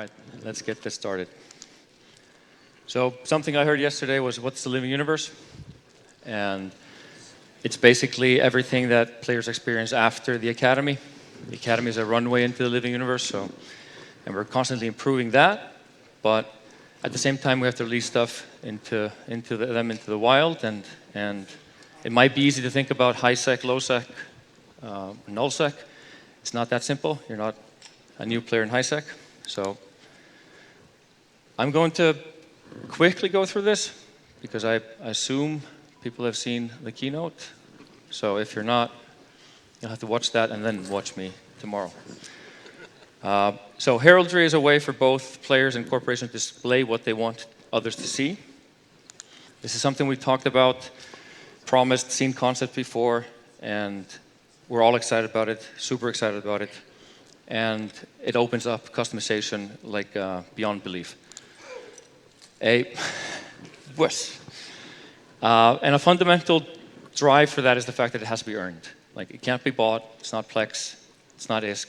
right, let's get this started. So something I heard yesterday was, what's the living universe? And it's basically everything that players experience after the academy. The academy is a runway into the living universe, and we're constantly improving that, but at the same time we have to release stuff into the wild, and it might be easy to think about high sec, low sec, null sec. It's not that simple. You're not a new player in high sec. So I'm going to quickly go through this because I assume people have seen the keynote. So if you're not, you'll have to watch that and then watch me tomorrow. So heraldry is a way for both players and corporations to display what they want others to see. This is something we talked about, promised, seen concept before, and we're all excited about it, super excited about it. And it opens up customization like beyond belief. And a fundamental drive for that is the fact that it has to be earned. Like, it can't be bought, it's not Plex, it's not ISK,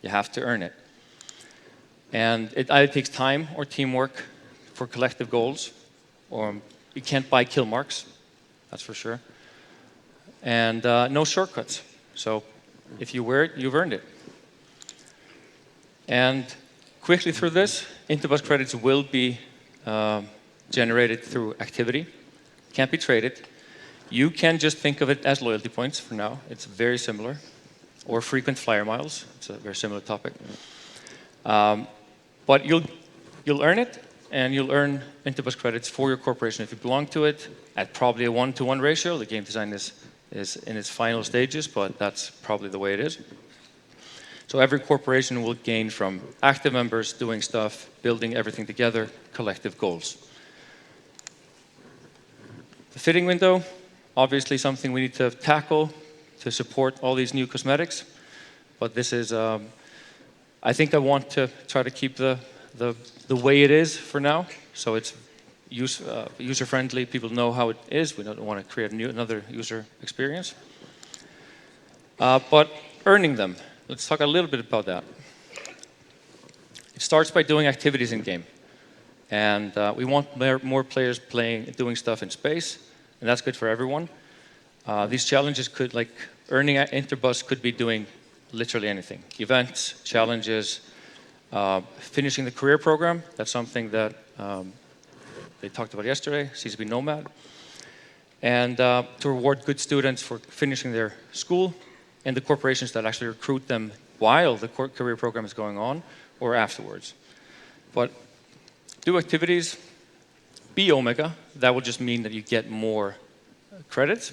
you have to earn it. And it either takes time or teamwork for collective goals, or you can't buy kill marks, that's for sure. And no shortcuts. So if you wear it, you've earned it. And quickly through this, Intobus credits will be generated through activity. Can't be traded. You can just think of it as loyalty points for now. It's very similar. Or frequent flyer miles. It's a very similar topic. But you'll earn it, and you'll earn Intobus credits for your corporation if you belong to it at probably a 1-to-1 ratio. The game design is in its final stages, but that's probably the way it is. So every corporation will gain from active members doing stuff, building everything together, collective goals. The fitting window, obviously something we need to tackle to support all these new cosmetics. But this is, I think I want to try to keep the way it is for now. So it's user-friendly, people know how it is. We don't want to create another user experience. But earning them. Let's talk a little bit about that. It starts by doing activities in game. And we want more players doing stuff in space, and that's good for everyone. These challenges could, like earning at Intobus could be doing literally anything. Events, challenges, finishing the career program. That's something that they talked about yesterday, CCP Nomad. And to reward good students for finishing their school, and the corporations that actually recruit them while the career program is going on or afterwards. But do activities, be Omega. That will just mean that you get more credits.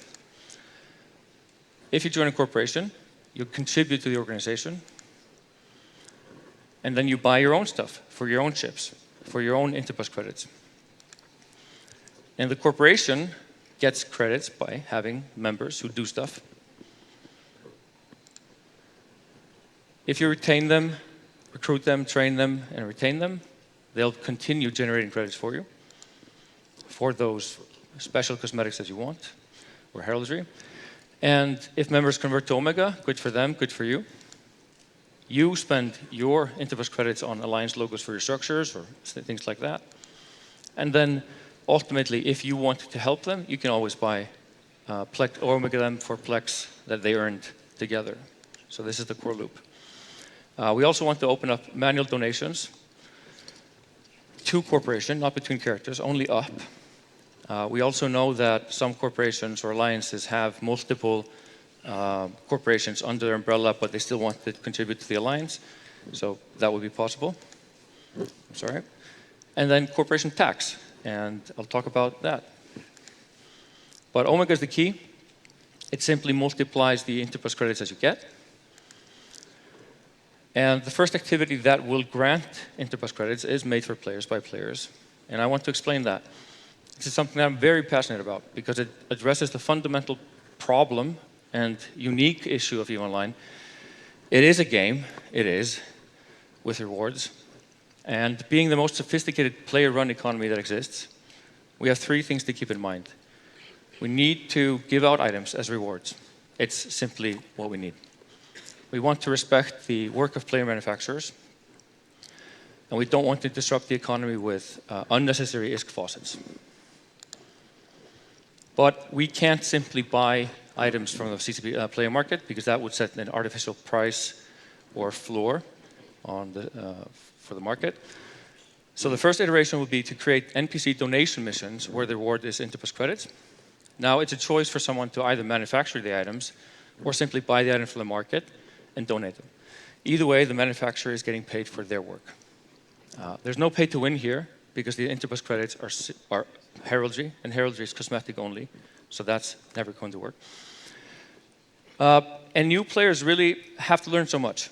If you join a corporation, you contribute to the organization, and then you buy your own stuff for your own chips, for your own Intobus credits. And the corporation gets credits by having members who do stuff. If you retain them, recruit them, train them, and retain them, they'll continue generating credits for you for those special cosmetics that you want, or heraldry. And if members convert to Omega, good for them, good for you. You spend your Intobus credits on Alliance logos for your structures, or things like that. And then, ultimately, if you want to help them, you can always buy Plex, or Omega them for Plex that they earned together. So this is the core loop. We also want to open up manual donations to corporation, not between characters, only up. We also know that some corporations or alliances have multiple corporations under their umbrella, but they still want to contribute to the alliance. So that would be possible. Sorry. And then corporation tax, and I'll talk about that. But Omega is the key. It simply multiplies the Intobus credits as you get. And the first activity that will grant Intobus credits is made for players by players. And I want to explain that. This is something that I'm very passionate about because it addresses the fundamental problem and unique issue of EVE Online. It is a game, it is, with rewards. And being the most sophisticated player-run economy that exists, we have three things to keep in mind. We need to give out items as rewards. It's simply what we need. We want to respect the work of player manufacturers. And we don't want to disrupt the economy with unnecessary ISK faucets. But we can't simply buy items from the CCP player market, because that would set an artificial price or floor on for the market. So the first iteration would be to create NPC donation missions where the reward is Intibus credits. Now it's a choice for someone to either manufacture the items or simply buy the item from the market and donate them. Either way, the manufacturer is getting paid for their work. There's no pay to win here, because the Intibus credits are heraldry, and heraldry is cosmetic only, so that's never going to work. And new players really have to learn so much.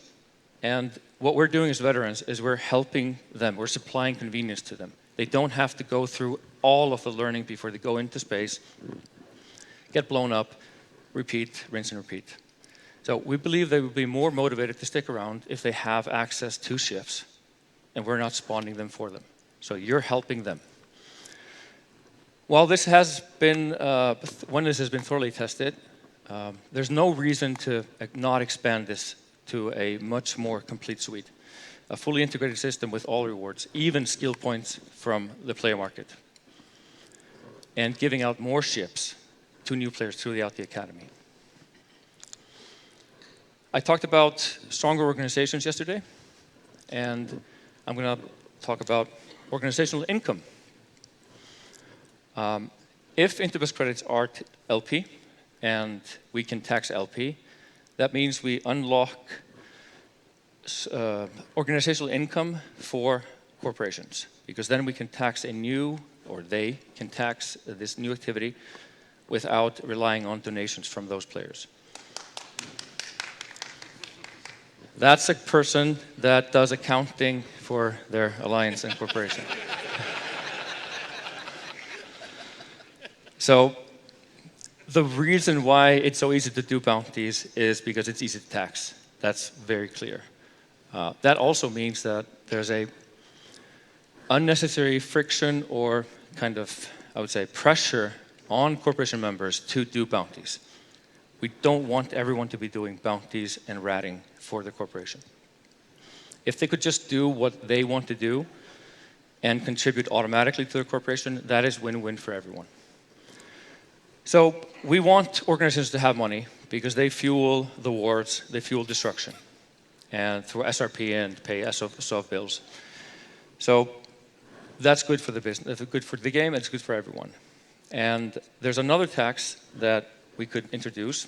And what we're doing as veterans is we're helping them, we're supplying convenience to them. They don't have to go through all of the learning before they go into space, get blown up, repeat, rinse and repeat. So we believe they will be more motivated to stick around if they have access to ships and we're not spawning them for them. So you're helping them. While this has been, when this has been thoroughly tested, there's no reason to not expand this to a much more complete suite. A fully integrated system with all rewards, even skill points from the player market. And giving out more ships to new players throughout the academy. I talked about stronger organizations yesterday, and I'm going to talk about organizational income. If Intibus credits are LP, and we can tax LP, that means we unlock organizational income for corporations, because then we can tax a new, or they can tax this new activity without relying on donations from those players. That's a person that does accounting for their alliance and corporation. So the reason why it's so easy to do bounties is because it's easy to tax. That's very clear. That also means that there's a unnecessary friction or kind of, I would say, pressure on corporation members to do bounties. We don't want everyone to be doing bounties and ratting for the corporation. If they could just do what they want to do and contribute automatically to the corporation, that is win-win for everyone. So we want organizations to have money because they fuel the wars, they fuel destruction, and through SRP and pay SOF bills. So that's good for the business, it's good for the game, and it's good for everyone. And there's another tax that we could introduce.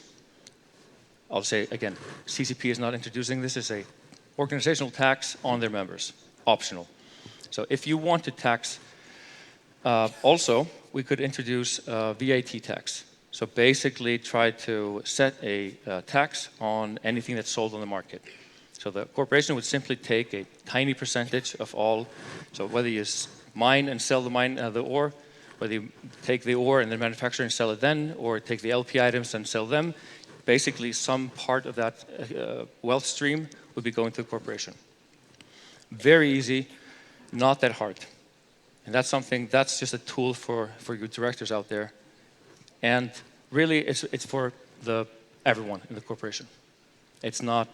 I'll say again, CCP is not introducing this. It's a organizational tax on their members, optional. So if you want to tax, also we could introduce a VAT tax. So basically try to set a tax on anything that's sold on the market. So the corporation would simply take a tiny percentage of all, so whether you mine and sell the ore, whether you take the ore and then manufacture and sell it then, or take the LP items and sell them, basically some part of that wealth stream would be going to the corporation. Very easy, not that hard. And that's something, that's just a tool for you directors out there. And really, it's for everyone in the corporation. It's not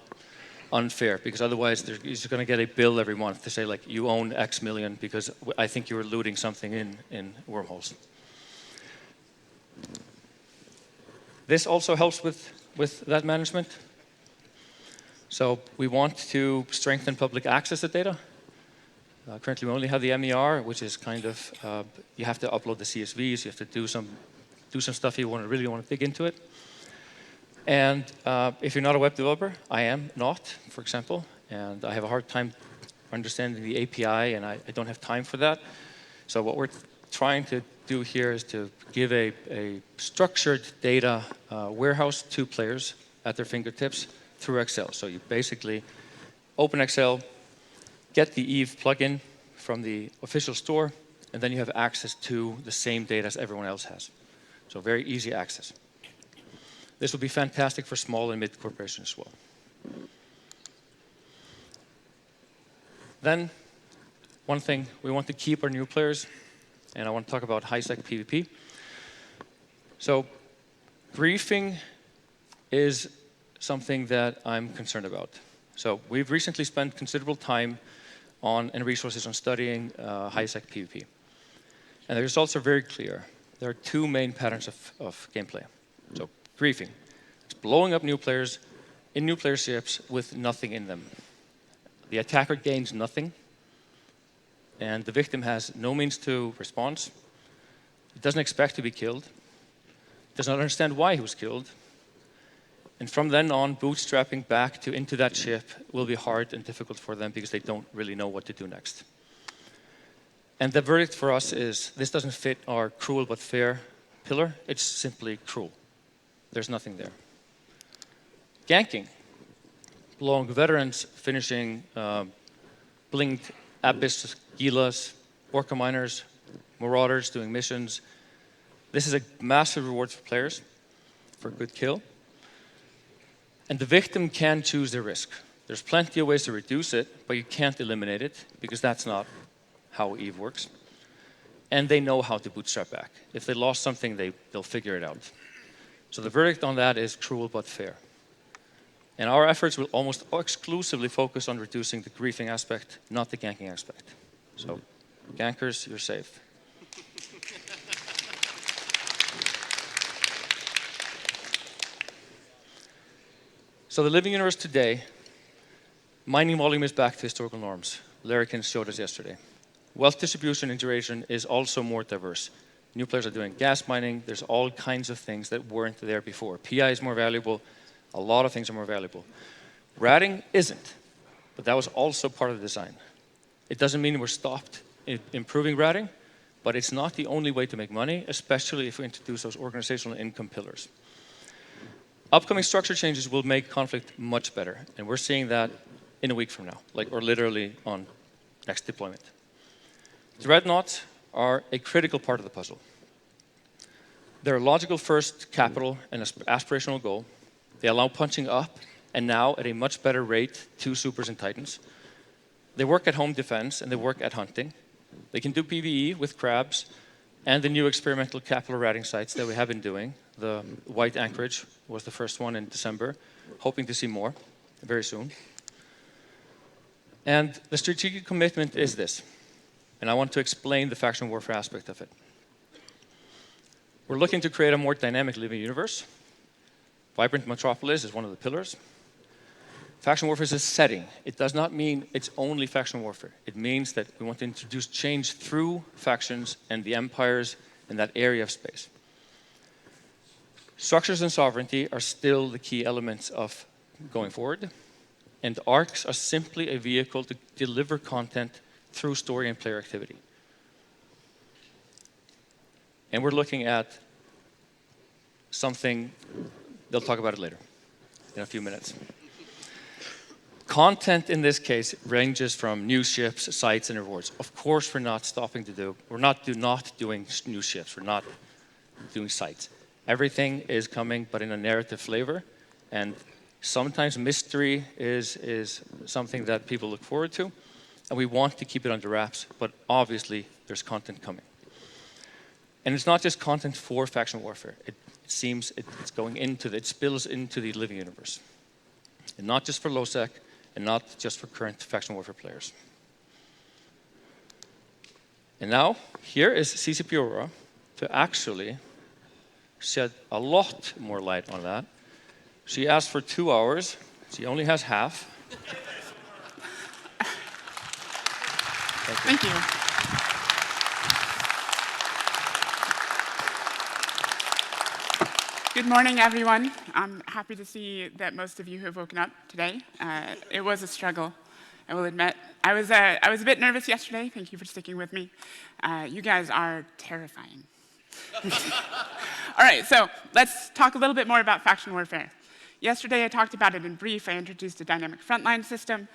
unfair, because otherwise you're just going to get a bill every month to say, like, you own X million because I think you were looting something in wormholes. This also helps with that management. So we want to strengthen public access to data. Currently we only have the MER, which is kind of, you have to upload the CSVs, you have to do some stuff you really want to dig into it. And if you're not a web developer, I am not, for example, and I have a hard time understanding the API, and I don't have time for that. So what we're trying to do here is to give a structured data warehouse to players at their fingertips through Excel. So you basically open Excel, get the Eve plugin from the official store, and then you have access to the same data as everyone else has. So very easy access. This will be fantastic for small and mid corporations as well. Then, one thing, we want to keep our new players, and I want to talk about high-sec PvP. So, briefing is something that I'm concerned about. So, we've recently spent considerable time and resources on studying high-sec PvP. And the results are very clear. There are two main patterns of gameplay. So, griefing. It's blowing up new players in new player ships with nothing in them. The attacker gains nothing, and the victim has no means to response. It doesn't expect to be killed, does not understand why he was killed, and from then on, bootstrapping back into that ship will be hard and difficult for them because they don't really know what to do next. And the verdict for us is, this doesn't fit our cruel but fair pillar. It's simply cruel. There's nothing there. Ganking. Long veterans finishing blinked Abyss Gilas, Orca miners, Marauders doing missions. This is a massive reward for players for a good kill. And the victim can choose their risk. There's plenty of ways to reduce it, but you can't eliminate it because that's not how EVE works. And they know how to bootstrap back. If they lost something, they'll figure it out. So the verdict on that is cruel but fair. And our efforts will almost exclusively focus on reducing the griefing aspect, not the ganking aspect. So, gankers, you're safe. So the living universe today, mining volume is back to historical norms. Larrikin showed us yesterday. Wealth distribution and duration is also more diverse. New players are doing gas mining. There's all kinds of things that weren't there before. PI is more valuable. A lot of things are more valuable. Ratting isn't, but that was also part of the design. It doesn't mean we're stopped improving ratting, but it's not the only way to make money, especially if we introduce those organizational income pillars. Upcoming structure changes will make conflict much better, and we're seeing that in a week from now, or literally on next deployment. Dreadnoughts are a critical part of the puzzle. They're a logical first capital and aspirational goal. They allow punching up, and now at a much better rate, 2 supers and titans. They work at home defense, and they work at hunting. They can do PvE with crabs, and the new experimental capital ratting sites that we have been doing. The White Anchorage was the first one in December, hoping to see more very soon. And the strategic commitment is this, and I want to explain the faction warfare aspect of it. We're looking to create a more dynamic living universe. Vibrant Metropolis is one of the pillars. Faction warfare is a setting. It does not mean it's only faction warfare. It means that we want to introduce change through factions and the empires in that area of space. Structures and sovereignty are still the key elements of going forward, and arcs are simply a vehicle to deliver content through story and player activity. And we're looking at something, they'll talk about it later, in a few minutes. Content in this case ranges from new ships, sites, and rewards. Of course, we're not doing new ships. We're not doing sites. Everything is coming, but in a narrative flavor. And sometimes mystery is something that people look forward to. And we want to keep it under wraps, but obviously there's content coming. And it's not just content for faction warfare. It seems it's going into it spills into the living universe. And not just for low-sec, and not just for current faction warfare players. And now, here is CCP Aurora to actually shed a lot more light on that. She asked for 2 hours. She only has half. Thank you. Good morning, everyone. I'm happy to see that most of you have woken up today. It was a struggle, I will admit. I was a bit nervous yesterday. Thank you for sticking with me. You guys are terrifying. All right, so let's talk a little bit more about faction warfare. Yesterday, I talked about it in brief. I introduced a dynamic frontline system.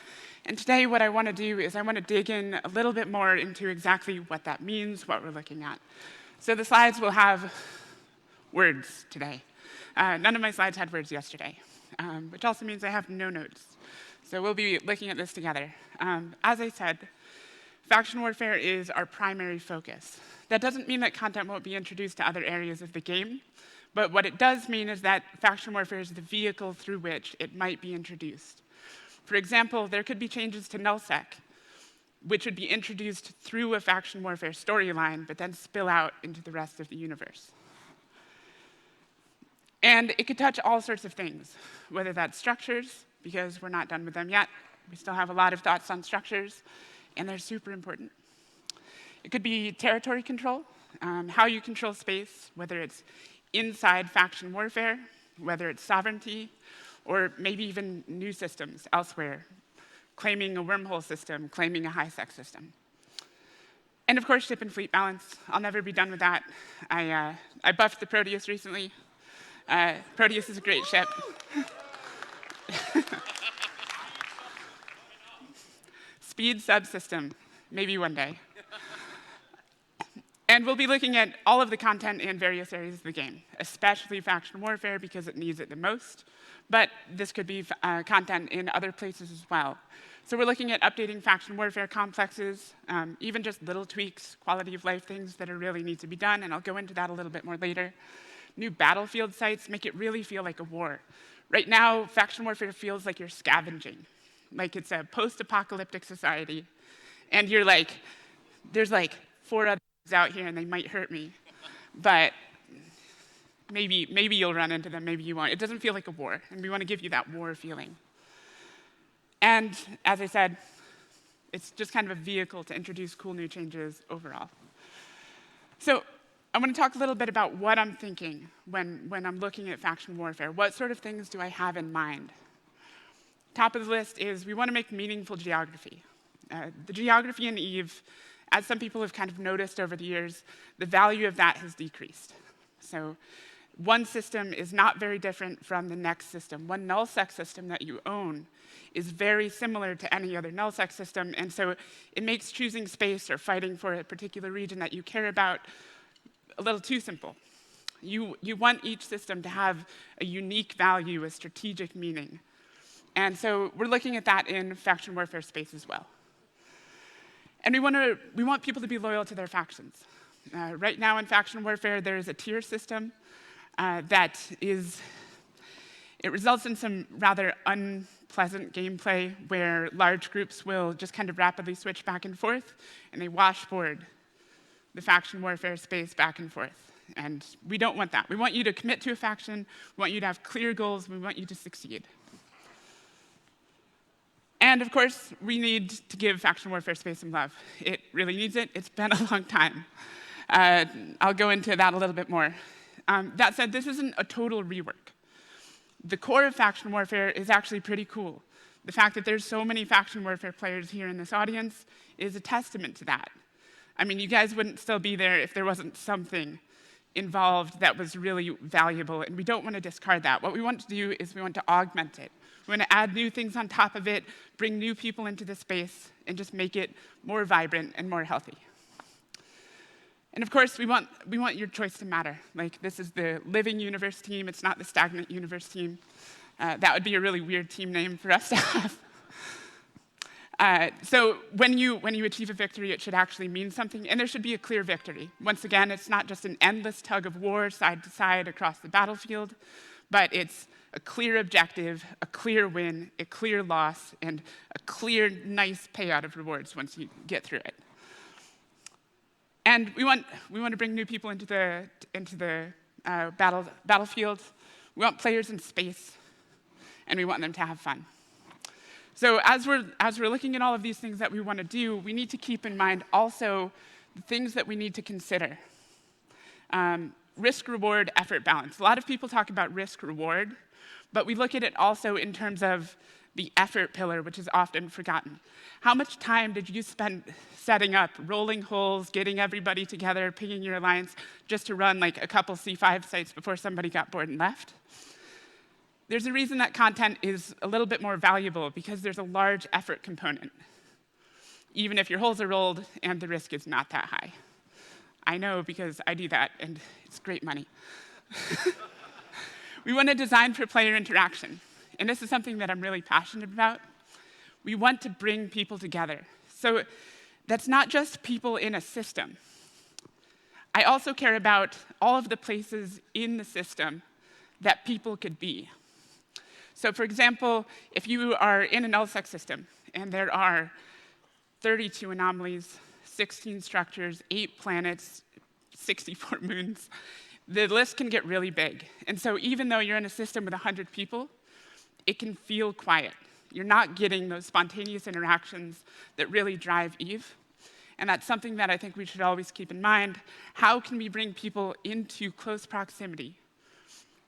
And today, what I want to do is I want to dig in a little bit more into exactly what that means, what we're looking at. So the slides will have words today. None of my slides had words yesterday, which also means I have no notes. So we'll be looking at this together. As I said, faction warfare is our primary focus. That doesn't mean that content won't be introduced to other areas of the game, but what it does mean is that faction warfare is the vehicle through which it might be introduced. For example, there could be changes to nullsec. which would be introduced through a faction warfare storyline, but then spill out into the rest of the universe. And it could touch all sorts of things, whether that's structures, because we're not done with them yet. We still have a lot of thoughts on structures, and they're super important. It could be territory control, how you control space, whether it's inside faction warfare, whether it's sovereignty, or maybe even new systems elsewhere, claiming a wormhole system, claiming a high-sec system. And of course, ship and fleet balance. I'll never be done with that. I buffed the Proteus recently. Proteus is a great ship. Speed subsystem, maybe one day. And we'll be looking at all of the content in various areas of the game, especially faction warfare because it needs it the most. But this could be content in other places as well. So we're looking at updating faction warfare complexes, even just little tweaks, quality of life things that are really need to be done, and I'll go into that a little bit more later. New battlefield sites make it really feel like a war. Right now, faction warfare feels like you're scavenging, like it's a post-apocalyptic society, and you're like, there's like 4 others out here and they might hurt me, but maybe you'll run into them, maybe you won't. It doesn't feel like a war, and we want to give you that war feeling. And as I said, it's just kind of a vehicle to introduce cool new changes overall. So I want to talk a little bit about what I'm thinking when I'm looking at faction warfare. What sort of things do I have in mind? Top of the list is we want to make meaningful geography. The geography in EVE, as some people have kind of noticed over the years, the value of that has decreased. So one system is not very different from the next system. One nullsec system that you own is very similar to any other nullsec system, and so it makes choosing space or fighting for a particular region that you care about a little too simple. You want each system to have a unique value, a strategic meaning. And so we're looking at that in faction warfare space as well. And we want people to be loyal to their factions. Right now in faction warfare, there is a tier system it results in some rather unpleasant gameplay where large groups will just kind of rapidly switch back and forth, and they washboard the faction warfare space back and forth. And we don't want that. We want you to commit to a faction, we want you to have clear goals, we want you to succeed. And of course, we need to give faction warfare space some love. It really needs it. It's been a long time. I'll go into that a little bit more. That said, this isn't a total rework. The core of faction warfare is actually pretty cool. The fact that there's so many faction warfare players here in this audience is a testament to that. I mean, you guys wouldn't still be there if there wasn't something involved that was really valuable, and we don't want to discard that. What we want to do is we want to augment it. We want to add new things on top of it, bring new people into the space, and just make it more vibrant and more healthy. And of course, we want your choice to matter. Like, this is the living universe team, it's not the stagnant universe team. That would be a really weird team name for us to have. So when you achieve a victory, it should actually mean something, and there should be a clear victory. Once again, it's not just an endless tug of war side to side across the battlefield, but it's a clear objective, a clear win, a clear loss, and a clear, nice payout of rewards once you get through it. And we want to bring new people into the battlefield. We want players in space, and we want them to have fun. So as we're looking at all of these things that we want to do, we need to keep in mind also the things that we need to consider. Risk-reward effort balance. A lot of people talk about risk-reward, but we look at it also in terms of the effort pillar, which is often forgotten. How much time did you spend setting up, rolling holes, getting everybody together, picking your alliance, just to run like a couple C5 sites before somebody got bored and left? There's a reason that content is a little bit more valuable, because there's a large effort component, even if your holes are rolled and the risk is not that high. I know, because I do that, and it's great money. We want to design for player interaction. And this is something that I'm really passionate about. We want to bring people together. So that's not just people in a system. I also care about all of the places in the system that people could be. So for example, if you are in a nullsec system and there are 32 anomalies, 16 structures, 8 planets, 64 moons. The list can get really big. And so even though you're in a system with 100 people, it can feel quiet. You're not getting those spontaneous interactions that really drive Eve. And that's something that I think we should always keep in mind. How can we bring people into close proximity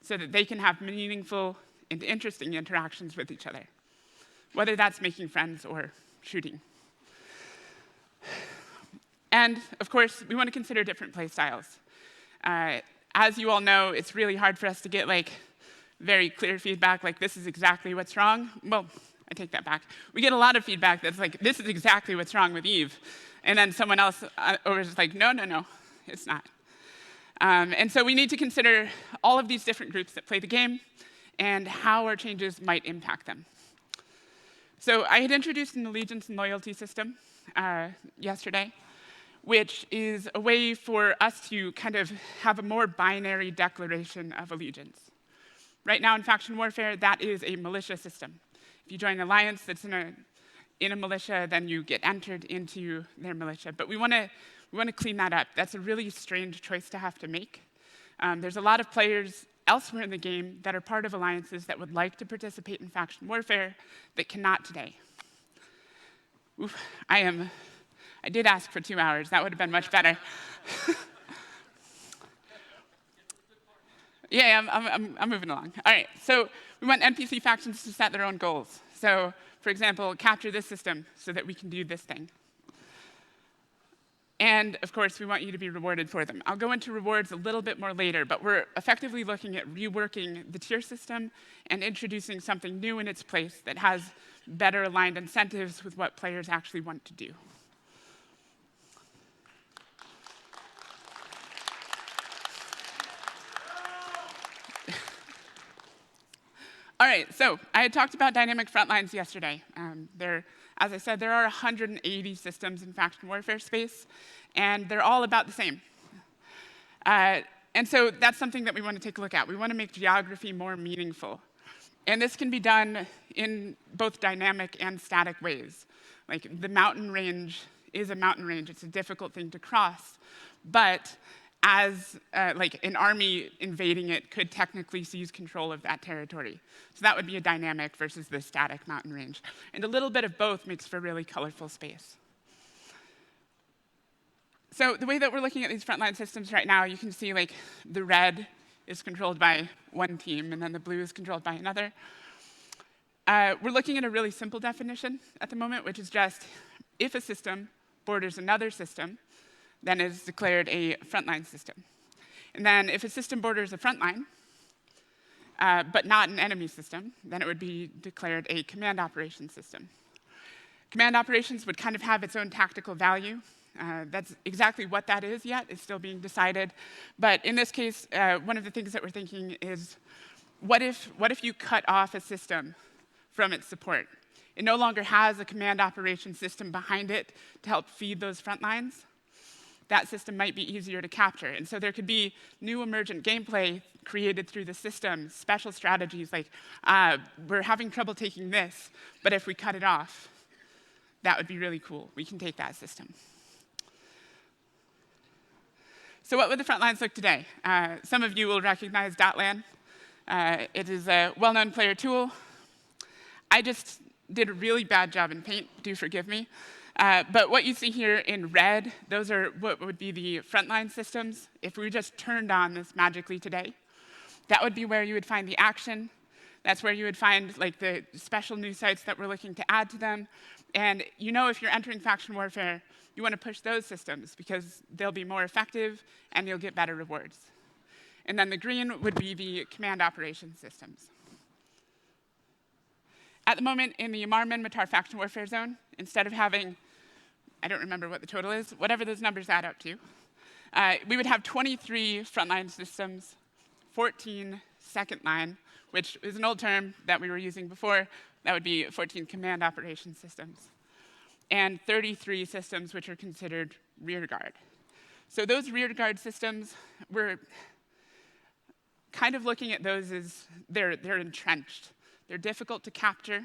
so that they can have meaningful and interesting interactions with each other, whether that's making friends or shooting? And of course, we want to consider different play styles. As you all know, it's really hard for us to get very clear feedback, like this is exactly what's wrong. Well, I take that back. We get a lot of feedback that's like, this is exactly what's wrong with Eve. And then someone else over is like, no, it's not. And so we need to consider all of these different groups that play the game and how our changes might impact them. So I had introduced an allegiance and loyalty system yesterday, which is a way for us to kind of have a more binary declaration of allegiance. Right now in faction warfare, that is a militia system. If you join an alliance that's in a militia, then you get entered into their militia. But we want to clean that up. That's a really strange choice to have to make. There's a lot of players elsewhere in the game that are part of alliances that would like to participate in faction warfare that cannot today. Oof, I did ask for 2 hours. That would have been much better. Yeah, I'm moving along. All right, so we want NPC factions to set their own goals. So, for example, capture this system so that we can do this thing. And, of course, we want you to be rewarded for them. I'll go into rewards a little bit more later, but we're effectively looking at reworking the tier system and introducing something new in its place that has better aligned incentives with what players actually want to do. All right, so I had talked about dynamic frontlines yesterday. As I said, there are 180 systems in faction warfare space, and they're all about the same. And so that's something that we want to take a look at. We want to make geography more meaningful. And this can be done in both dynamic and static ways. Like the mountain range is a mountain range. It's a difficult thing to cross. But as an army invading it could technically seize control of that territory. So that would be a dynamic versus the static mountain range. And a little bit of both makes for really colorful space. So the way that we're looking at these frontline systems right now, you can see the red is controlled by one team, and then the blue is controlled by another. We're looking at a really simple definition at the moment, which is just if a system borders another system, then it is declared a frontline system. And then if a system borders a frontline, but not an enemy system, then it would be declared a command operations system. Command operations would kind of have its own tactical value. That's exactly what that is yet. It's still being decided. But in this case, one of the things that we're thinking is, what if you cut off a system from its support? It no longer has a command operations system behind it to help feed those front lines. That system might be easier to capture. And so there could be new emergent gameplay created through the system, special strategies like, we're having trouble taking this, but if we cut it off, that would be really cool. We can take that system. So what would the front lines look today? Some of you will recognize .lan. It is a well-known player tool. I just did a really bad job in Paint, do forgive me. But what you see here in red, those are what would be the frontline systems. If we just turned on this magically today, that would be where you would find the action. That's where you would find the special news sites that we're looking to add to them. And if you're entering faction warfare, you want to push those systems because they'll be more effective and you'll get better rewards. And then the green would be the command operations systems. At the moment, in the Amar Minmatar faction warfare zone, instead of having, I don't remember what the total is, whatever those numbers add up to, we would have 23 frontline systems, 14 second line, which is an old term that we were using before. That would be 14 command operations systems, and 33 systems which are considered rear guard. So those rear guard systems, we're kind of looking at those as they're entrenched. They're difficult to capture,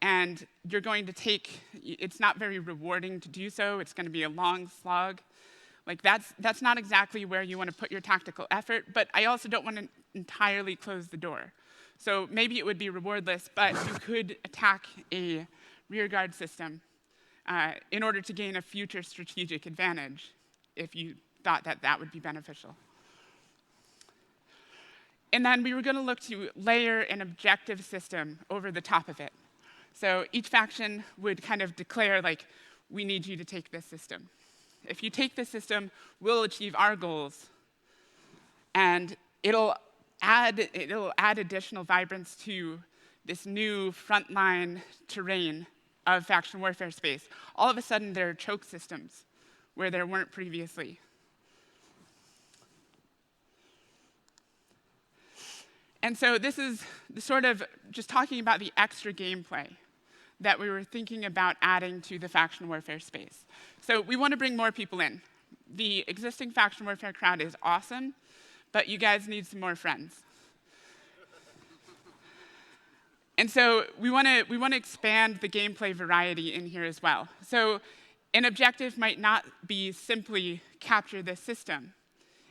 and you're going to it's not very rewarding to do so. It's going to be a long slog. Like that's not exactly where you want to put your tactical effort, but I also don't want to entirely close the door. So maybe it would be rewardless, but you could attack a rearguard system in order to gain a future strategic advantage if you thought that that would be beneficial. And then we were going to look to layer an objective system over the top of it. So each faction would kind of declare, like, we need you to take this system. If you take this system, we'll achieve our goals. And it'll add additional vibrance to this new frontline terrain of faction warfare space. All of a sudden, there are choke systems where there weren't previously. And so this is sort of just talking about the extra gameplay that we were thinking about adding to the faction warfare space. So we want to bring more people in. The existing faction warfare crowd is awesome, but you guys need some more friends. And so we want to expand the gameplay variety in here as well. So an objective might not be simply capture this system.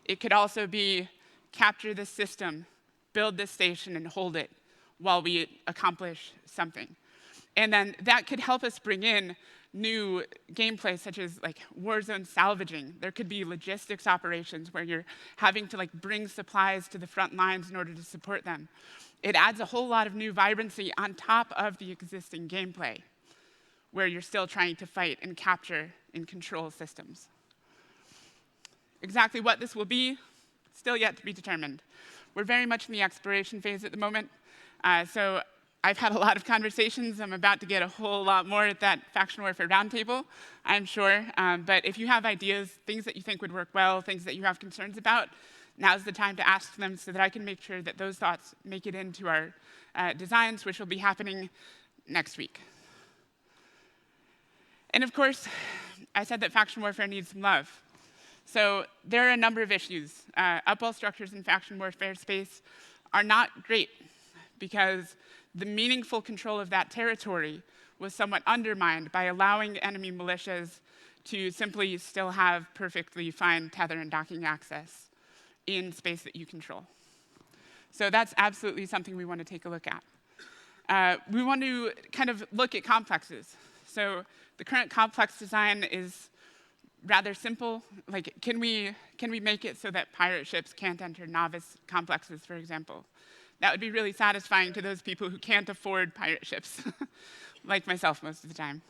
It could also be capture this system, build this station, and hold it while we accomplish something. And then that could help us bring in new gameplay, such as like warzone salvaging. There could be logistics operations where you're having to like bring supplies to the front lines in order to support them. It adds a whole lot of new vibrancy on top of the existing gameplay, where you're still trying to fight and capture and control systems. Exactly what this will be, still yet to be determined. We're very much in the exploration phase at the moment, so I've had a lot of conversations. I'm about to get a whole lot more at that Faction Warfare Roundtable, I'm sure. But if you have ideas, things that you think would work well, things that you have concerns about, now's the time to ask them so that I can make sure that those thoughts make it into our designs, which will be happening next week. And of course, I said that Faction Warfare needs some love. So there are a number of issues. Upwell structures in faction warfare space are not great because the meaningful control of that territory was somewhat undermined by allowing enemy militias to simply still have perfectly fine tether and docking access in space that you control. So that's absolutely something we want to take a look at. We want to kind of look at complexes. So the current complex design is rather simple. Like, can we make it so that pirate ships can't enter novice complexes, for example? That would be really satisfying to those people who can't afford pirate ships, like myself most of the time.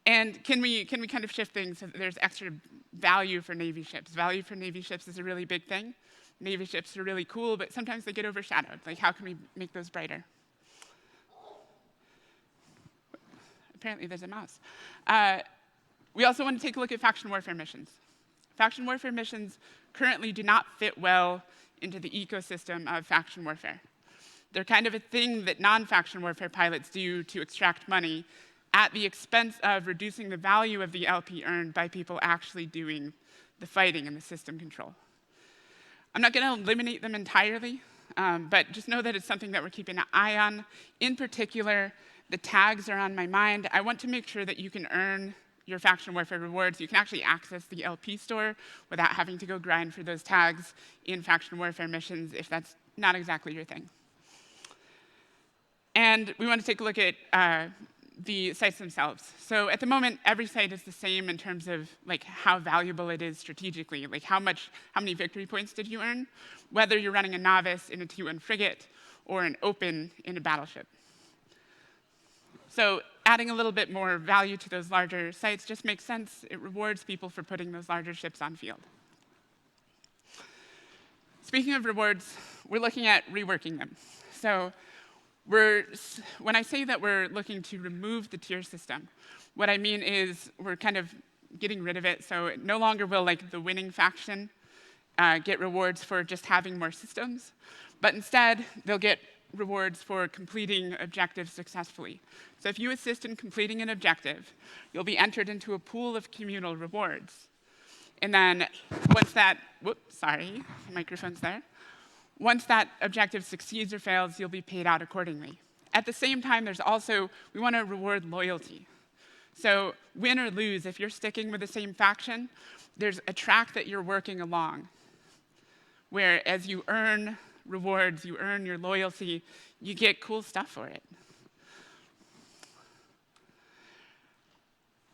And can we kind of shift things so that there's extra value for Navy ships? Value for Navy ships is a really big thing. Navy ships are really cool, but sometimes they get overshadowed. Like, how can we make those brighter? Apparently, there's a mouse. We also want to take a look at faction warfare missions. Faction warfare missions currently do not fit well into the ecosystem of faction warfare. They're kind of a thing that non-faction warfare pilots do to extract money at the expense of reducing the value of the LP earned by people actually doing the fighting and the system control. I'm not going to eliminate them entirely, but just know that it's something that we're keeping an eye on. In particular, the tags are on my mind. I want to make sure that you can earn your faction warfare rewards. You can actually access the LP store without having to go grind for those tags in faction warfare missions if that's not exactly your thing. And we want to take a look at the sites themselves. So at the moment, every site is the same in terms of like how valuable it is strategically, like how many victory points did you earn, whether you're running a novice in a T1 frigate or an open in a battleship. So adding a little bit more value to those larger sites just makes sense. It rewards people for putting those larger ships on field. Speaking of rewards, we're looking at reworking them. So when I say that we're looking to remove the tier system, what I mean is we're kind of getting rid of it. So no longer will like the winning faction get rewards for just having more systems, but instead they'll get rewards for completing objectives successfully. So if you assist in completing an objective, you'll be entered into a pool of communal rewards. And then once that, whoops, sorry, microphone's there. Once that objective succeeds or fails, you'll be paid out accordingly. At the same time, we want to reward loyalty. So win or lose, if you're sticking with the same faction, there's a track that you're working along, where as you earn rewards, you earn your loyalty, you get cool stuff for it.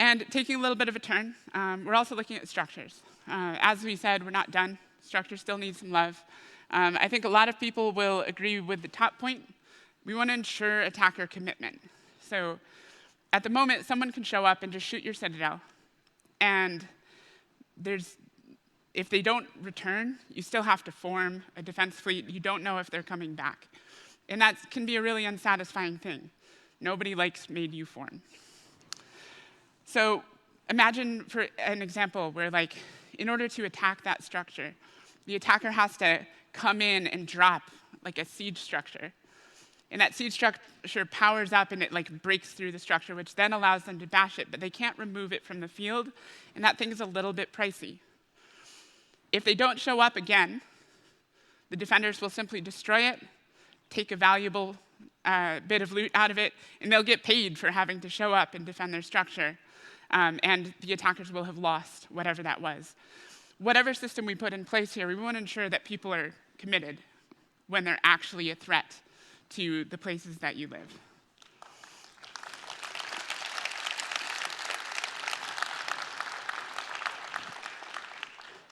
And taking a little bit of a turn, we're also looking at structures. As we said, we're not done. Structure still needs some love. I think a lot of people will agree with the top point. We want to ensure attacker commitment. So at the moment, someone can show up and just shoot your citadel. And if they don't return, you still have to form a defense fleet. You don't know if they're coming back. And that can be a really unsatisfying thing. Nobody likes made you form. So imagine, for an example, where in order to attack that structure, the attacker has to come in and drop a siege structure. And that siege structure powers up and it breaks through the structure, which then allows them to bash it, but they can't remove it from the field, and that thing is a little bit pricey. If they don't show up again, the defenders will simply destroy it, take a valuable bit of loot out of it, and they'll get paid for having to show up and defend their structure. And the attackers will have lost whatever that was. Whatever system we put in place here, we want to ensure that people are committed when they're actually a threat to the places that you live.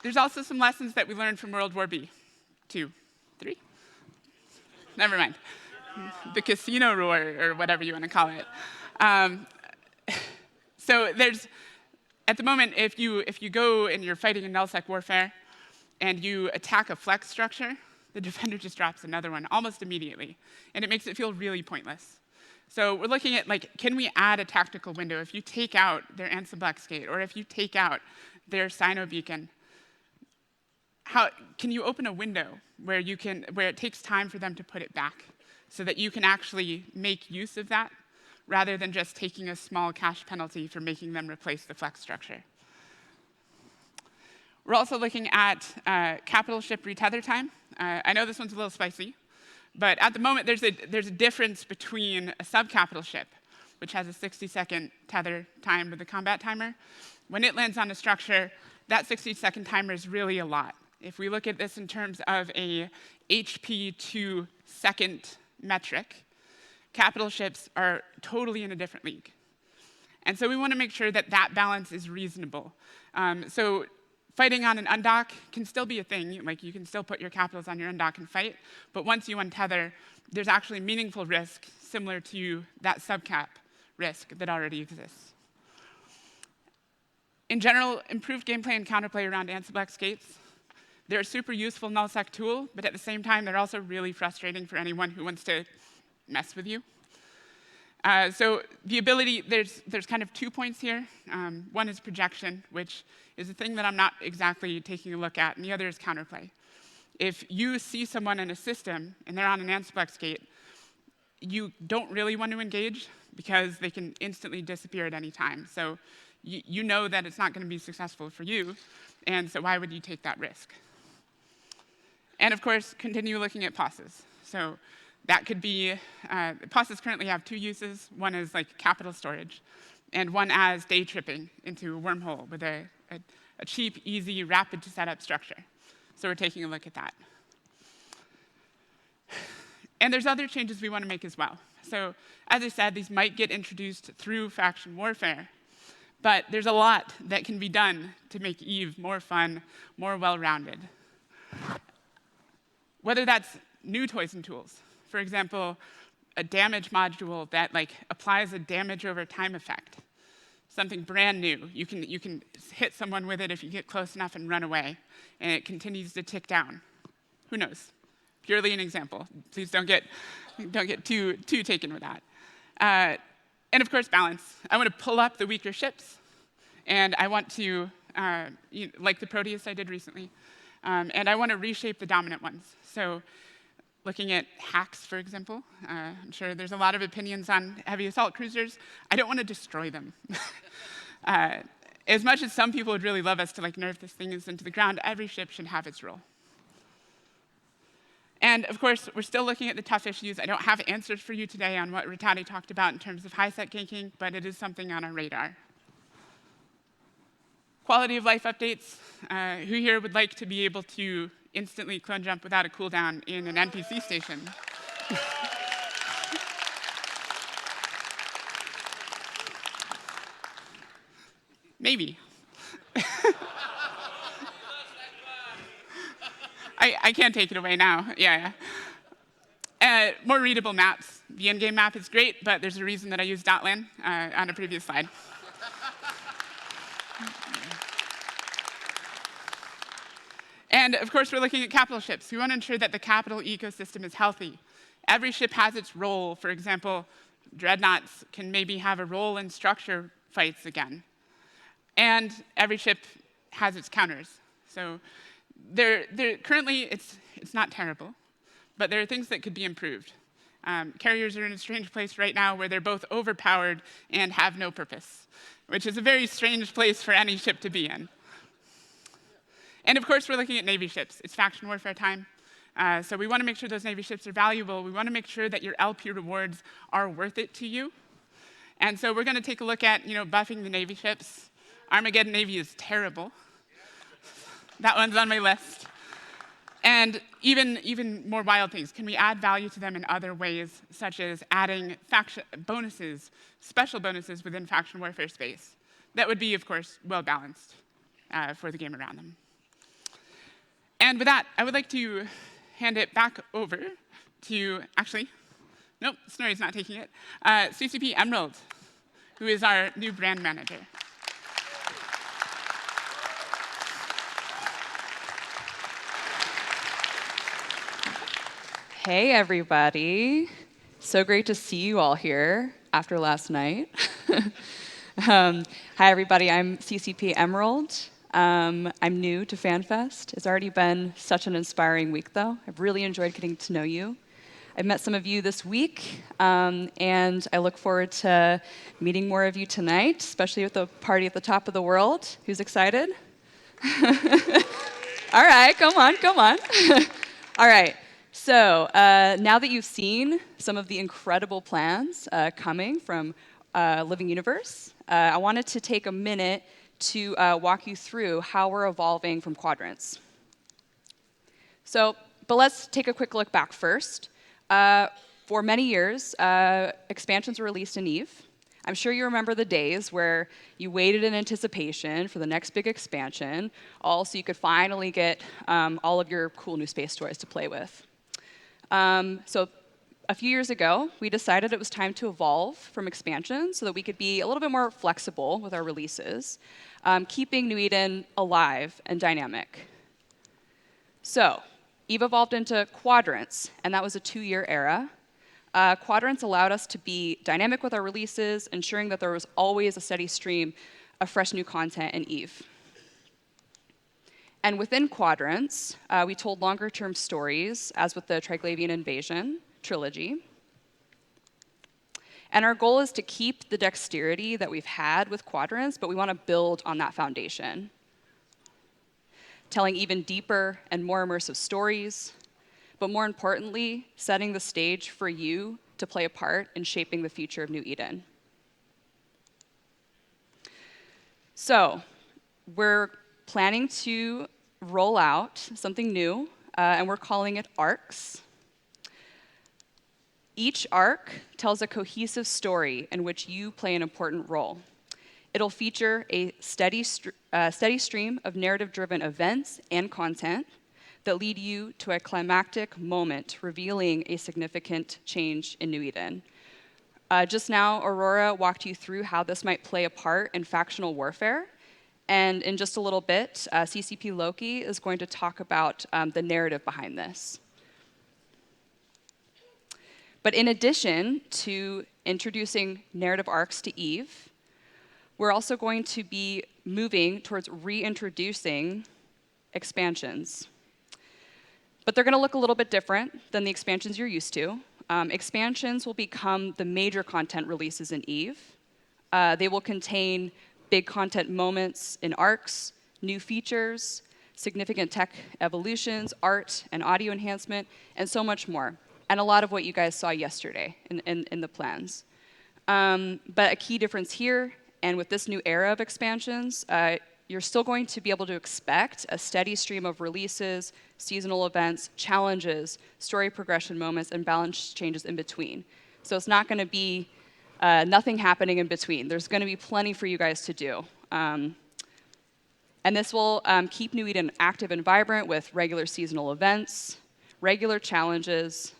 There's also some lessons that we learned from World War B. 2, 3? Never mind. The casino roar, or whatever you want to call it. So at the moment, if you go and you're fighting in nullsec warfare and you attack a flex structure, the defender just drops another one almost immediately, and it makes it feel really pointless. So we're looking at can we add a tactical window? If you take out their Ansible gate, or if you take out their Sino beacon, can you open a window where it takes time for them to put it back, so that you can actually make use of that, rather than just taking a small cash penalty for making them replace the flex structure? We're also looking at capital ship retether time. I know this one's a little spicy, but at the moment there's a difference between a sub-capital ship, which has a 60-second tether time with a combat timer. When it lands on a structure, that 60-second timer is really a lot. If we look at this in terms of a HP to second metric, capital ships are totally in a different league. And so we want to make sure that that balance is reasonable. So fighting on an undock can still be a thing. You can still put your capitals on your undock and fight. But once you untether, there's actually meaningful risk similar to that subcap risk that already exists. In general, improved gameplay and counterplay around Ansible gates. They're a super useful nullsec tool, but at the same time, they're also really frustrating for anyone who wants to mess with you. So the ability, there's kind of 2 points here. One is projection, which is a thing that I'm not exactly taking a look at, and the other is counterplay. If you see someone in a system and they're on an Ansible gate, you don't really want to engage because they can instantly disappear at any time. So you know that it's not going to be successful for you, and so why would you take that risk? And of course, continue looking at POSes. So that could be, POSes currently have 2 uses. One is capital storage, and one as day tripping into a wormhole with a cheap, easy, rapid to set up structure. So we're taking a look at that. And there's other changes we want to make as well. So as I said, these might get introduced through faction warfare, but there's a lot that can be done to make EVE more fun, more well-rounded. Whether that's new toys and tools. For example, a damage module that applies a damage over time effect. Something brand new. You can hit someone with it if you get close enough and run away, and it continues to tick down. Who knows? Purely an example. Please don't get too taken with that. And of course, balance. I want to pull up the weaker ships, and I want to, like the Proteus I did recently, and I want to reshape the dominant ones. So looking at hacks, for example. I'm sure there's a lot of opinions on heavy assault cruisers. I don't want to destroy them. As much as some people would really love us to nerf this thing into the ground, every ship should have its role. And of course, we're still looking at the tough issues. I don't have answers for you today on what Ritati talked about in terms of high-set ganking, but it is something on our radar. Quality of life updates. Who here would like to be able to instantly clone jump without a cooldown in an NPC station? Maybe. I can't take it away now. Yeah. More readable maps. The in-game map is great, but there's a reason that I used .lan on a previous slide. And of course, we're looking at capital ships. We want to ensure that the capital ecosystem is healthy. Every ship has its role. For example, dreadnoughts can maybe have a role in structure fights again. And every ship has its counters. So currently, it's not terrible, but there are things that could be improved. Carriers are in a strange place right now where they're both overpowered and have no purpose, which is a very strange place for any ship to be in. And of course, we're looking at Navy ships. It's faction warfare time. So we want to make sure those Navy ships are valuable. We want to make sure that your LP rewards are worth it to you. And so we're going to take a look at buffing the Navy ships. Armageddon Navy is terrible. That one's on my list. And even more wild things. Can we add value to them in other ways, such as adding faction bonuses, special bonuses within faction warfare space? That would be, of course, well-balanced for the game around them. And with that, I would like to hand it back over to, actually, nope, Snorri's not taking it, CCP Emerald, who is our new brand manager. Hey, everybody. So great to see you all here after last night. Hi, everybody. I'm CCP Emerald. I'm new to Fanfest. It's already been such an inspiring week, though. I've really enjoyed getting to know you. I've met some of you this week, and I look forward to meeting more of you tonight, especially with the party at the top of the world. Who's excited? All right, come on. All right. So now that you've seen some of the incredible plans coming from Living Universe, I wanted to take a minute to walk you through how we're evolving from quadrants. But let's take a quick look back first. For many years, expansions were released in EVE. I'm sure you remember the days where you waited in anticipation for the next big expansion, all so you could finally get all of your cool new space toys to play with. So a few years ago, we decided it was time to evolve from expansion so that we could be a little bit more flexible with our releases, keeping New Eden alive and dynamic. So EVE evolved into quadrants, and that was a 2-year era. Quadrants allowed us to be dynamic with our releases, ensuring that there was always a steady stream of fresh new content in EVE. And within quadrants, we told longer-term stories, as with the Triglavian Invasion trilogy. And our goal is to keep the dexterity that we've had with quadrants, but we want to build on that foundation, telling even deeper and more immersive stories, but more importantly, setting the stage for you to play a part in shaping the future of New Eden. So we're planning to roll out something new, and we're calling it arcs. Each arc tells a cohesive story in which you play an important role. It'll feature a steady stream of narrative-driven events and content that lead you to a climactic moment, revealing a significant change in New Eden. Just now, Aurora walked you through how this might play a part in factional warfare. And in just a little bit, CCP Loki is going to talk about the narrative behind this. But in addition to introducing narrative arcs to EVE, we're also going to be moving towards reintroducing expansions. But they're going to look a little bit different than the expansions you're used to. Expansions will become the major content releases in EVE. They will contain big content moments in arcs, new features, significant tech evolutions, art and audio enhancement, and so much more. And a lot of what you guys saw yesterday in the plans. But a key difference here, and with this new era of expansions, you're still going to be able to expect a steady stream of releases, seasonal events, challenges, story progression moments, and balance changes in between. So it's not going to be nothing happening in between. There's going to be plenty for you guys to do. And this will keep New Eden active and vibrant with regular seasonal events, regular challenges,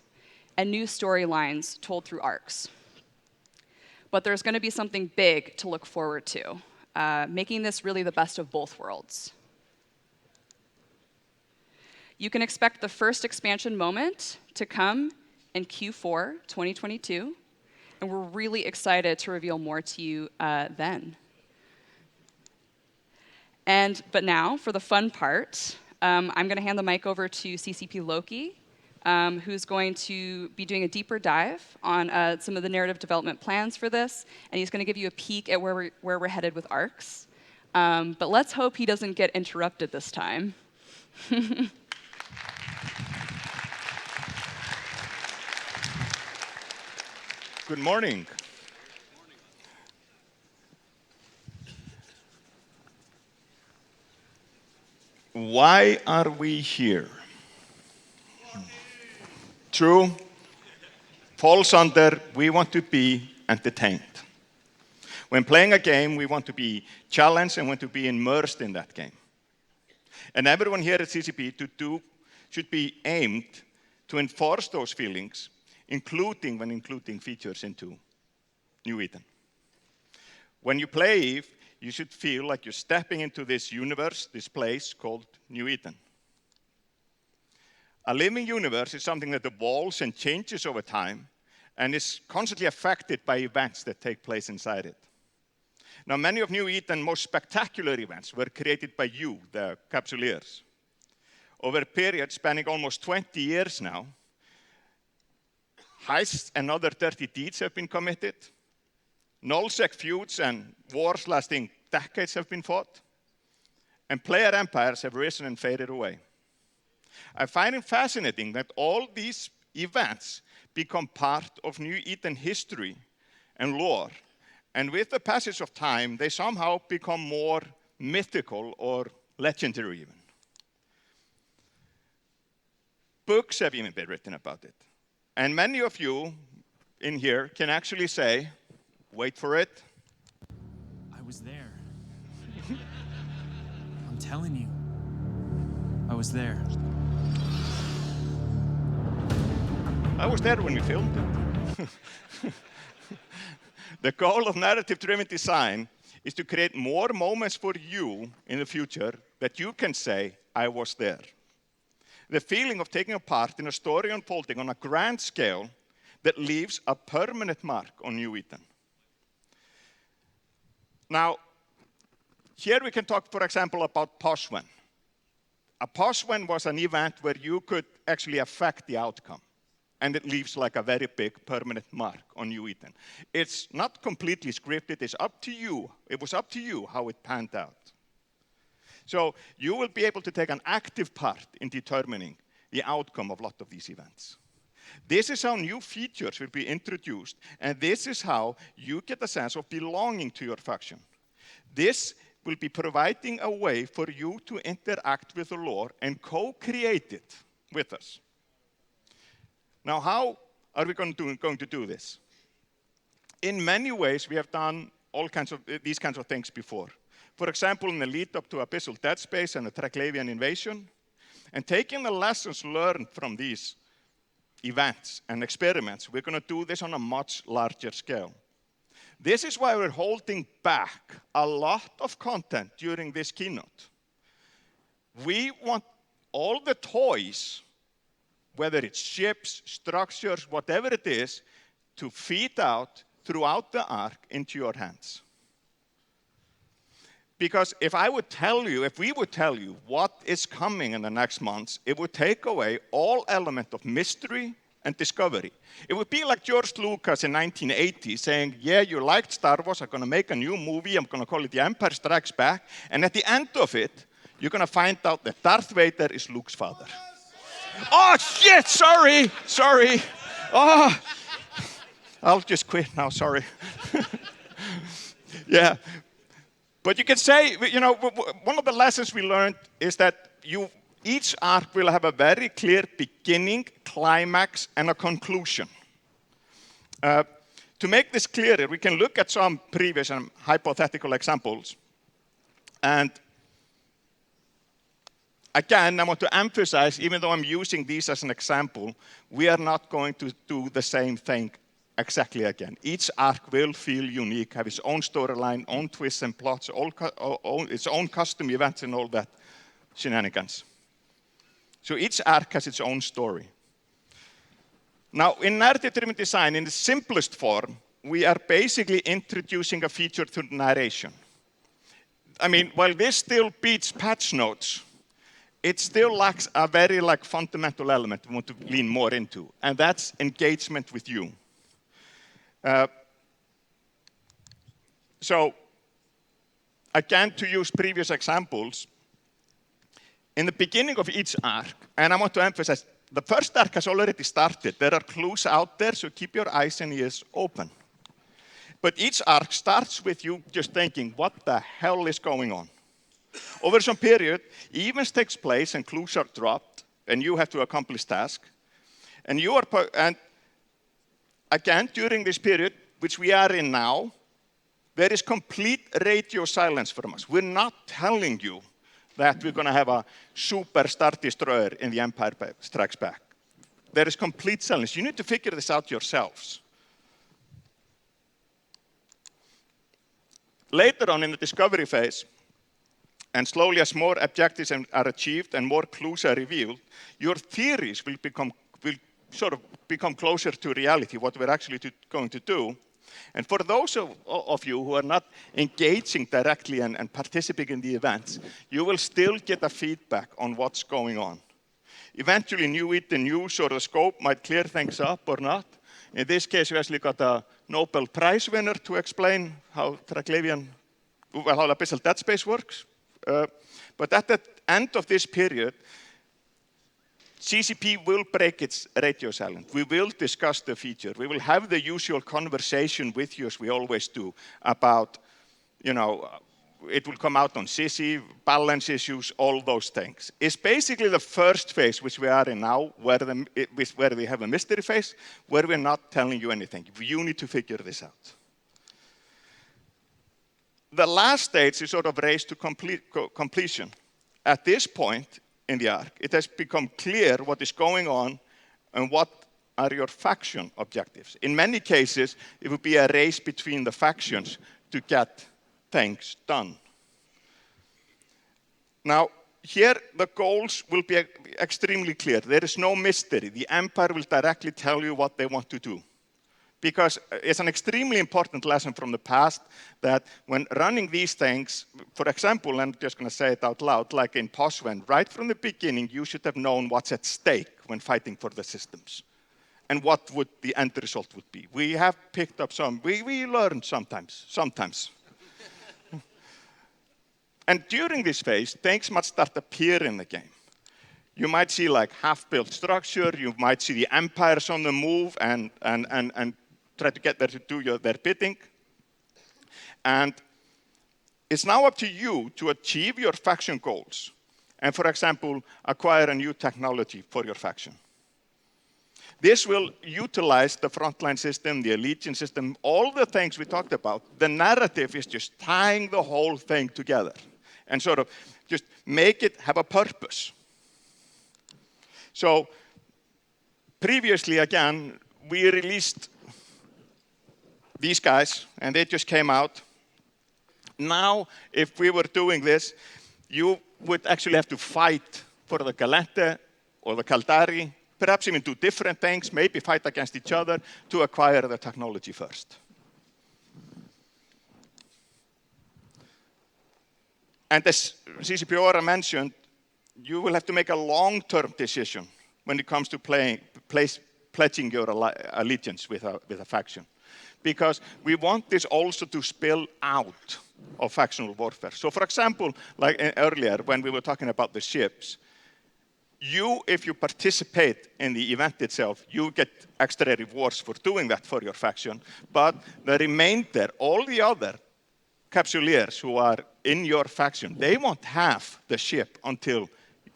and new storylines told through arcs. But there's going to be something big to look forward to, making this really the best of both worlds. You can expect the first expansion moment to come in Q4 2022, and we're really excited to reveal more to you then. But now, for the fun part, I'm going to hand the mic over to CCP Loki, who's going to be doing a deeper dive on some of the narrative development plans for this, and he's going to give you a peek at where we're headed with arcs. But let's hope he doesn't get interrupted this time. Good morning. Why are we here? True, falls under we want to be entertained. When playing a game, we want to be challenged and want to be immersed in that game. And everyone here at CCP should be aimed to enforce those feelings, including when including features into New Eden. When you play Eve, you should feel like you're stepping into this universe, this place called New Eden. A living universe is something that evolves and changes over time and is constantly affected by events that take place inside it. Now, many of New Eden's most spectacular events were created by you, the capsuleers. Over a period spanning almost 20 years now, heists and other dirty deeds have been committed. Nullsec feuds and wars lasting decades have been fought. And player empires have risen and faded away. I find it fascinating that all these events become part of New Eden history and lore. And with the passage of time, they somehow become more mythical or legendary even. Books have even been written about it. And many of you in here can actually say, wait for it. I was there. I'm telling you, I was there. I was there when we filmed it. The goal of narrative-driven design is to create more moments for you in the future that you can say, I was there. The feeling of taking a part in a story unfolding on a grand scale that leaves a permanent mark on New Eden. Now, here we can talk, for example, about Poswen. A Poswen was an event where you could actually affect the outcome, and it leaves like a very big permanent mark on New Eden. It's not completely scripted, it's up to you. It was up to you how it panned out. So you will be able to take an active part in determining the outcome of a lot of these events. This is how new features will be introduced, and this is how you get a sense of belonging to your faction. This will be providing a way for you to interact with the lore and co-create it with us. Now, how are we going to do this? In many ways, we have done these kinds of things before. For example, in the lead up to Abyssal Dead Space and the Traclavian invasion, and taking the lessons learned from these events and experiments, we're going to do this on a much larger scale. This is why we're holding back a lot of content during this keynote. We want all the toys, whether it's ships, structures, whatever it is, to feed out throughout the arc into your hands. Because if we would tell you what is coming in the next months, it would take away all element of mystery and discovery. It would be like George Lucas in 1980 saying, yeah, you liked Star Wars, I'm going to make a new movie, I'm going to call it The Empire Strikes Back, and at the end of it, you're going to find out that Darth Vader is Luke's father. Oh, shit, sorry. Oh, I'll just quit now, sorry. Yeah. But you can say, you know, one of the lessons we learned is that each arc will have a very clear beginning, climax, and a conclusion. To make this clearer, we can look at some previous and hypothetical examples. And again, I want to emphasize, even though I'm using these as an example, we are not going to do the same thing exactly again. Each arc will feel unique, have its own storyline, own twists and plots, its own custom events and all that shenanigans. So each arc has its own story. Now, in narrative-driven design, in the simplest form, we are basically introducing a feature through narration. I mean, while this still beats patch notes, it still lacks a very fundamental element we want to lean more into, and that's engagement with you. So, again, to use previous examples, in the beginning of each arc, and I want to emphasize, the first arc has already started. There are clues out there, so keep your eyes and ears open. But each arc starts with you just thinking, what the hell is going on? Over some period, events takes place and clues are dropped, and you have to accomplish tasks. And again, during this period, which we are in now, there is complete radio silence from us. We're not telling you that we're going to have a super Star Destroyer in the Empire Strikes Back. There is complete silence. You need to figure this out yourselves. Later on in the discovery phase, and slowly as more objectives are achieved and more clues are revealed, your theories will sort of become closer to reality, what we're actually going to do. And for those of you who are not engaging directly and participating in the events, you will still get a feedback on what's going on. Eventually, the new sort of scope might clear things up or not. In this case, we actually got a Nobel Prize winner to explain how Traglavian, well, how Abyssal Dead Space works. But at the end of this period, CCP will break its radio silence. We will discuss the feature. We will have the usual conversation with you, as we always do, about, you know, it will come out on CC, balance issues, all those things. It's basically the first phase, which we are in now, where we have a mystery phase, where we're not telling you anything. You need to figure this out. The last stage is sort of raised to completion. At this point in the arc, it has become clear what is going on and what are your faction objectives. In many cases, it would be a race between the factions to get things done. Now, here the goals will be extremely clear. There is no mystery. The Empire will directly tell you what they want to do. Because it's an extremely important lesson from the past that when running these things, for example, I'm just going to say it out loud, like in Posven, right from the beginning, you should have known what's at stake when fighting for the systems and what would the end result would be. We have picked up we learned sometimes. And during this phase, things might start appearing in the game. You might see like half-built structure, you might see the empires on the move and try to get there to do their bidding. And it's now up to you to achieve your faction goals and, for example, acquire a new technology for your faction. This will utilize the frontline system, the allegiance system, all the things we talked about. The narrative is just tying the whole thing together and sort of just make it have a purpose. So previously, again, we released these guys, and they just came out. Now, if we were doing this, you would actually have to fight for the Galente or the Kaldari, perhaps even do different things, maybe fight against each other to acquire the technology first. And as CCP Ora mentioned, you will have to make a long-term decision when it comes to pledging your allegiance with a faction. because we want this also to spill out of factional warfare. So for example, like earlier when we were talking about the ships, if you participate in the event itself, you get extra rewards for doing that for your faction, but the remainder, all the other capsuleers who are in your faction, they won't have the ship until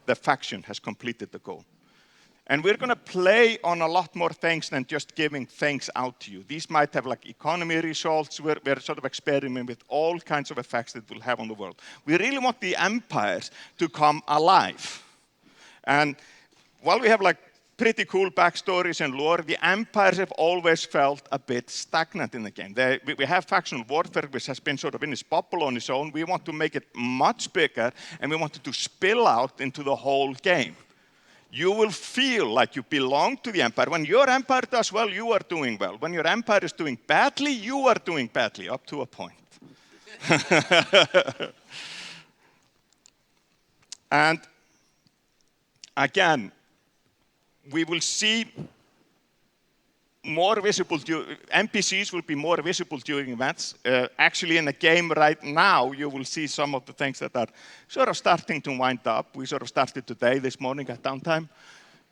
the faction has completed the goal. And we're going to play on a lot more things than just giving things out to you. These might have like economy results. We're sort of experimenting with all kinds of effects that will have on the world. We really want the empires to come alive. And while we have like pretty cool backstories and lore, the empires have always felt a bit stagnant in the game. We have factional warfare, which has been sort of in its bubble on its own. We want to make it much bigger, and we want it to spill out into the whole game. You will feel like you belong to the empire. When your empire does well, you are doing well. When your empire is doing badly, you are doing badly, up to a point. And again, we will see more visible, NPCs will be more visible during events. Actually, in the game right now, you will see some of the things that are sort of starting to wind up. We sort of started today, this morning at downtime.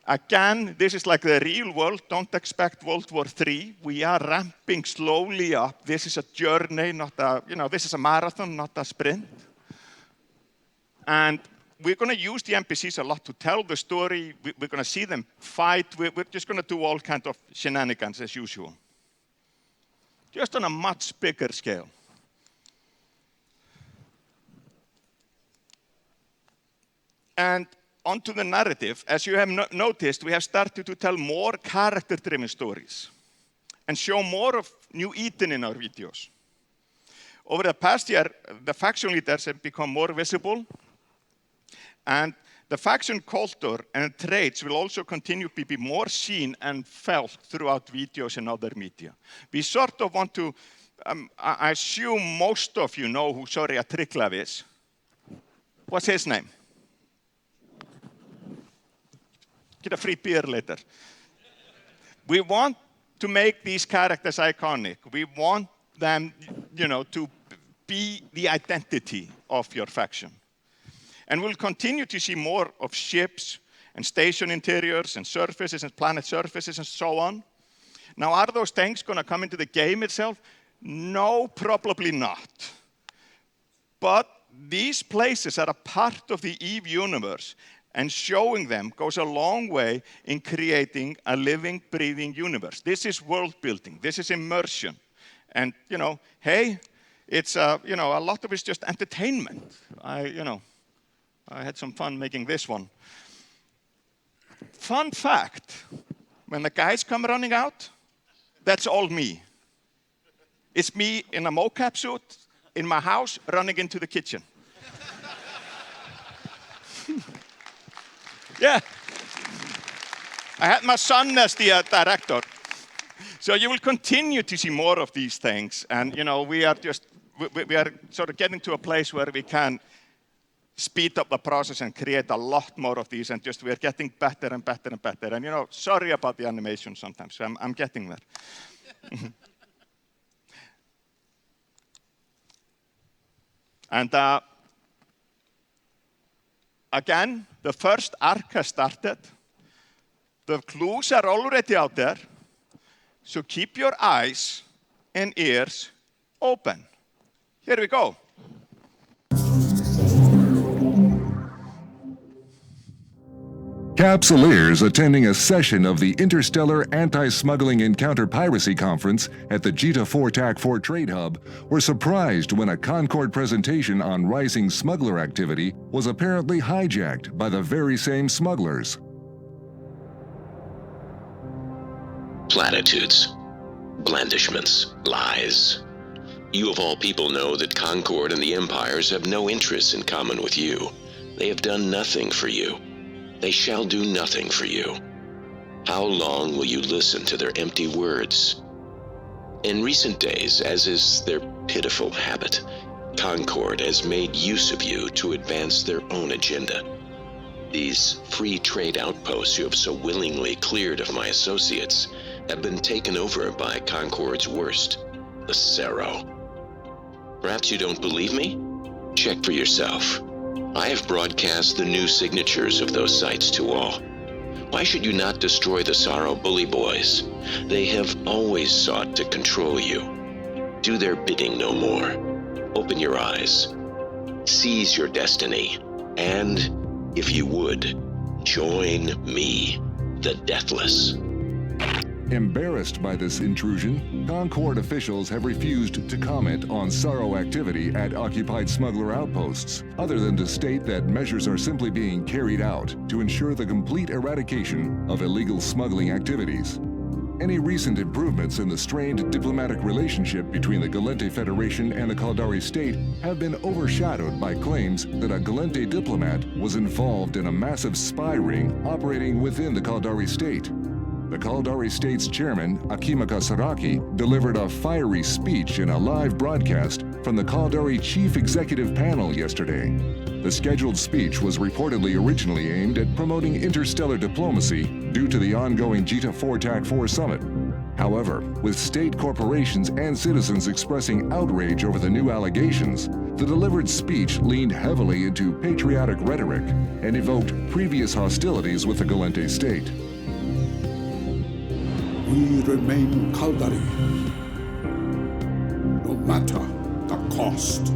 Again, this is like the real world. Don't expect World War III. We are ramping slowly up. This is a journey, not a, this is a marathon, not a sprint. And we're going to use the NPCs a lot to tell the story. We're going to see them fight. We're just going to do all kinds of shenanigans as usual. Just on a much bigger scale. And onto the narrative. As you have noticed, we have started to tell more character-driven stories and show more of New Eden in our videos. Over the past year, the faction leaders have become more visible. And the faction culture and traits will also continue to be more seen and felt throughout videos and other media. We sort of want to, I assume most of you know who Sorja Tryglav is. What's his name? Get a free beer later. We want to make these characters iconic. We want them, to be the identity of your faction. And we'll continue to see more of ships and station interiors and surfaces and planet surfaces and so on. Now, are those things going to come into the game itself? No, probably not. But these places are a part of the EVE universe, and showing them goes a long way in creating a living, breathing universe. This is world building. This is immersion. And, hey, it's, a lot of it's just entertainment. I had some fun making this one. Fun fact, when the guys come running out, that's all me. It's me in a mocap suit in my house running into the kitchen. Yeah. I had my son as the director. So you will continue to see more of these things. And, we are sort of getting to a place where we can speed up the process and create a lot more of these, and we're getting better and better and better. And sorry about the animation sometimes. I'm getting there. And again, the first arc has started. The clues are already out there. So keep your eyes and ears open. Here we go. Capsuleers attending a session of the Interstellar Anti-Smuggling and Counter-Piracy Conference at the JITA 4 TAC 4 Trade Hub were surprised when a Concord presentation on rising smuggler activity was apparently hijacked by the very same smugglers. Platitudes, blandishments, lies. You of all people know that Concord and the Empires have no interests in common with you. They have done nothing for you. They shall do nothing for you. How long will you listen to their empty words? In recent days, as is their pitiful habit, Concord has made use of you to advance their own agenda. These free trade outposts you have so willingly cleared of my associates have been taken over by Concord's worst, the Cerro. Perhaps you don't believe me? Check for yourself. I have broadcast the new signatures of those sites to all. Why should you not destroy the Sorrow bully boys? They have always sought to control you. Do their bidding no more. Open your eyes. Seize your destiny. And, if you would, join me, the Deathless. Embarrassed by this intrusion, Concord officials have refused to comment on Sorrow activity at occupied smuggler outposts, other than to state that measures are simply being carried out to ensure the complete eradication of illegal smuggling activities. Any recent improvements in the strained diplomatic relationship between the Galente Federation and the Caldari state have been overshadowed by claims that a Galente diplomat was involved in a massive spy ring operating within the Caldari state. The Caldari State's chairman, Akimaka Saraki, delivered a fiery speech in a live broadcast from the Caldari Chief Executive Panel yesterday. The scheduled speech was reportedly originally aimed at promoting interstellar diplomacy due to the ongoing JITA 4 TAC 4 summit. However, with state corporations and citizens expressing outrage over the new allegations, the delivered speech leaned heavily into patriotic rhetoric and evoked previous hostilities with the Galente state. We remain Caldari, no matter the cost.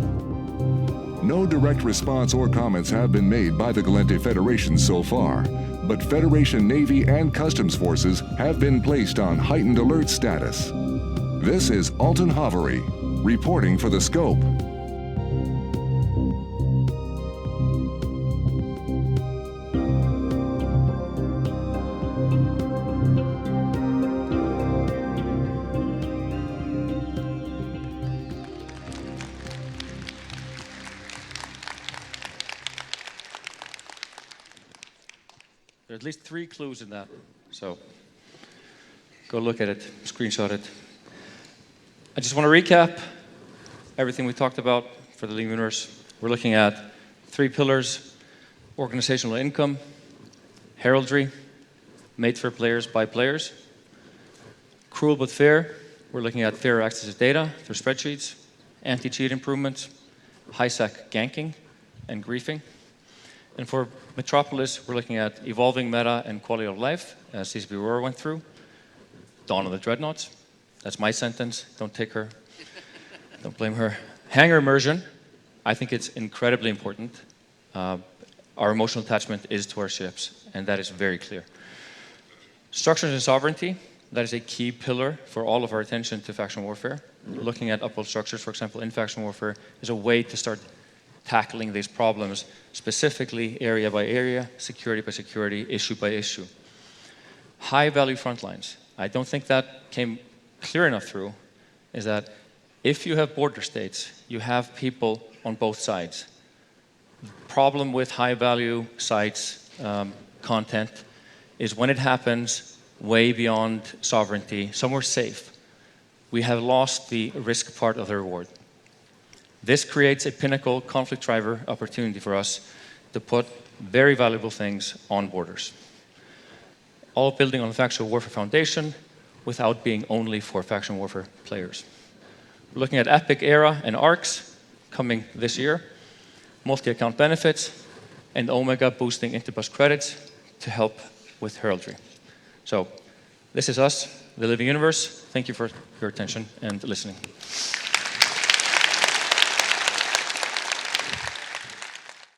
No direct response or comments have been made by the Galente Federation so far, but Federation Navy and Customs forces have been placed on heightened alert status. This is Alton Havery, reporting for The Scope. There are at least 3 clues in that, so go look at it, screenshot it. I just want to recap everything we talked about for the Living Universe. We're looking at 3 pillars: organizational income, heraldry, made for players by players. Cruel but fair, we're looking at fair access to data through spreadsheets, anti-cheat improvements, high-sec ganking, and griefing. And for Metropolis, we're looking at evolving meta and quality of life, as CCP Aurora went through. Dawn of the Dreadnoughts. That's my sentence. Don't take her. Don't blame her. Hangar immersion. I think it's incredibly important. Our emotional attachment is to our ships, and that is very clear. Structures and sovereignty. That is a key pillar for all of our attention to faction warfare. Looking at upload structures, for example, in faction warfare, is a way to start tackling these problems specifically area by area, security by security, issue by issue. High value front lines. I don't think that came clear enough through, is that if you have border states, you have people on both sides. The problem with high value sites content is when it happens way beyond sovereignty, somewhere safe, we have lost the risk part of the reward. This creates a pinnacle conflict driver opportunity for us to put very valuable things on borders. All building on the faction warfare foundation without being only for faction warfare players. We're looking at Epic Era and ARCs coming this year, multi-account benefits, and Omega boosting Intibus credits to help with heraldry. So this is us, the Living Universe. Thank you for your attention and listening.